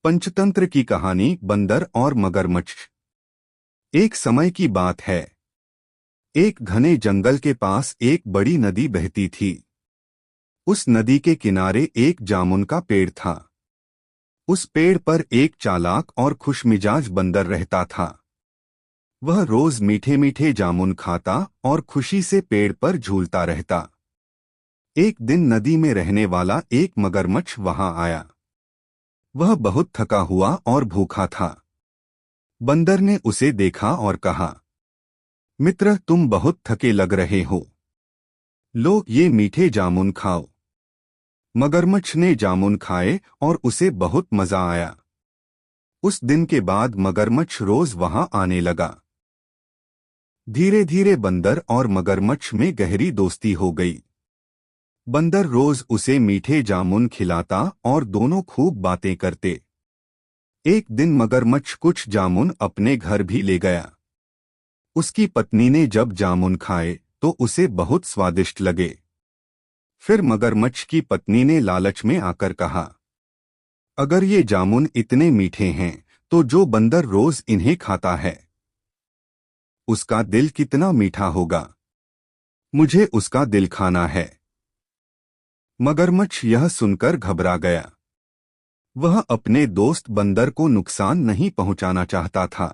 पंचतंत्र की कहानी बंदर और मगरमच्छ। एक समय की बात है। एक घने जंगल के पास एक बड़ी नदी बहती थी। उस नदी के किनारे एक जामुन का पेड़ था। उस पेड़ पर एक चालाक और खुशमिजाज बंदर रहता था। वह रोज मीठे मीठे जामुन खाता और खुशी से पेड़ पर झूलता रहता। एक दिन नदी में रहने वाला एक मगरमच्छ वहां आया। वह बहुत थका हुआ और भूखा था। बंदर ने उसे देखा और कहा, मित्र, तुम बहुत थके लग रहे हो। लो, ये मीठे जामुन खाओ। मगरमच्छ ने जामुन खाए और उसे बहुत मजा आया। उस दिन के बाद मगरमच्छ रोज वहां आने लगा। धीरे धीरे बंदर और मगरमच्छ में गहरी दोस्ती हो गई। बंदर रोज उसे मीठे जामुन खिलाता और दोनों खूब बातें करते। एक दिन मगरमच्छ कुछ जामुन अपने घर भी ले गया। उसकी पत्नी ने जब जामुन खाए तो उसे बहुत स्वादिष्ट लगे। फिर मगरमच्छ की पत्नी ने लालच में आकर कहा, अगर ये जामुन इतने मीठे हैं तो जो बंदर रोज इन्हें खाता है उसका दिल कितना मीठा होगा। मुझे उसका दिल खाना है। मगरमच्छ यह सुनकर घबरा गया। वह अपने दोस्त बंदर को नुकसान नहीं पहुंचाना चाहता था,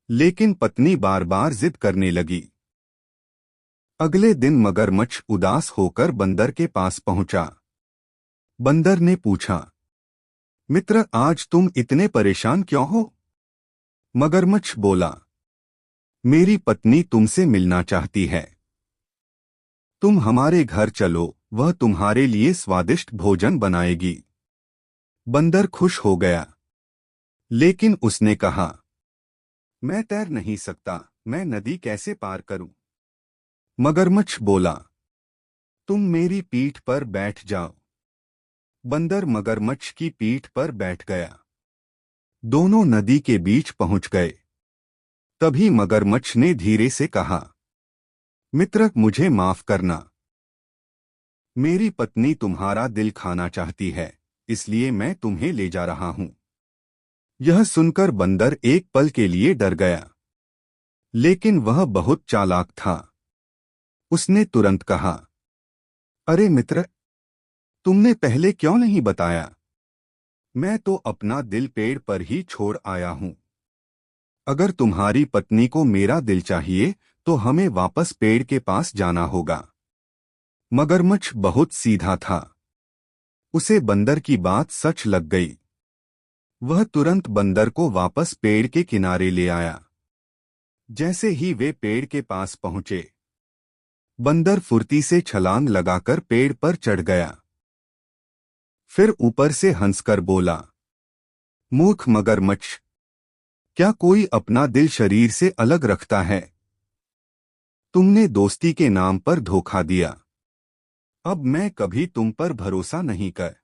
लेकिन पत्नी बार बार जिद करने लगी। अगले दिन मगरमच्छ उदास होकर बंदर के पास पहुंचा। बंदर ने पूछा, मित्र, आज तुम इतने परेशान क्यों हो? मगरमच्छ बोला, मेरी पत्नी तुमसे मिलना चाहती है। तुम हमारे घर चलो, वह तुम्हारे लिए स्वादिष्ट भोजन बनाएगी। बंदर खुश हो गया, लेकिन उसने कहा, मैं तैर नहीं सकता, मैं नदी कैसे पार करूं? मगरमच्छ बोला, तुम मेरी पीठ पर बैठ जाओ। बंदर मगरमच्छ की पीठ पर बैठ गया। दोनों नदी के बीच पहुंच गए। तभी मगरमच्छ ने धीरे से कहा, मित्र, मुझे माफ करना। मेरी पत्नी तुम्हारा दिल खाना चाहती है, इसलिए मैं तुम्हें ले जा रहा हूं। यह सुनकर बंदर एक पल के लिए डर गया, लेकिन वह बहुत चालाक था। उसने तुरंत कहा, अरे मित्र, तुमने पहले क्यों नहीं बताया? मैं तो अपना दिल पेड़ पर ही छोड़ आया हूं। अगर तुम्हारी पत्नी को मेरा दिल चाहिए तो हमें वापस पेड़ के पास जाना होगा। मगरमच्छ बहुत सीधा था। उसे बंदर की बात सच लग गई। वह तुरंत बंदर को वापस पेड़ के किनारे ले आया। जैसे ही वे पेड़ के पास पहुंचे, बंदर फुर्ती से छलांग लगाकर पेड़ पर चढ़ गया। फिर ऊपर से हंसकर बोला, मूर्ख मगरमच्छ, क्या कोई अपना दिल शरीर से अलग रखता है? तुमने दोस्ती के नाम पर धोखा दिया। अब मैं कभी तुम पर भरोसा नहीं कर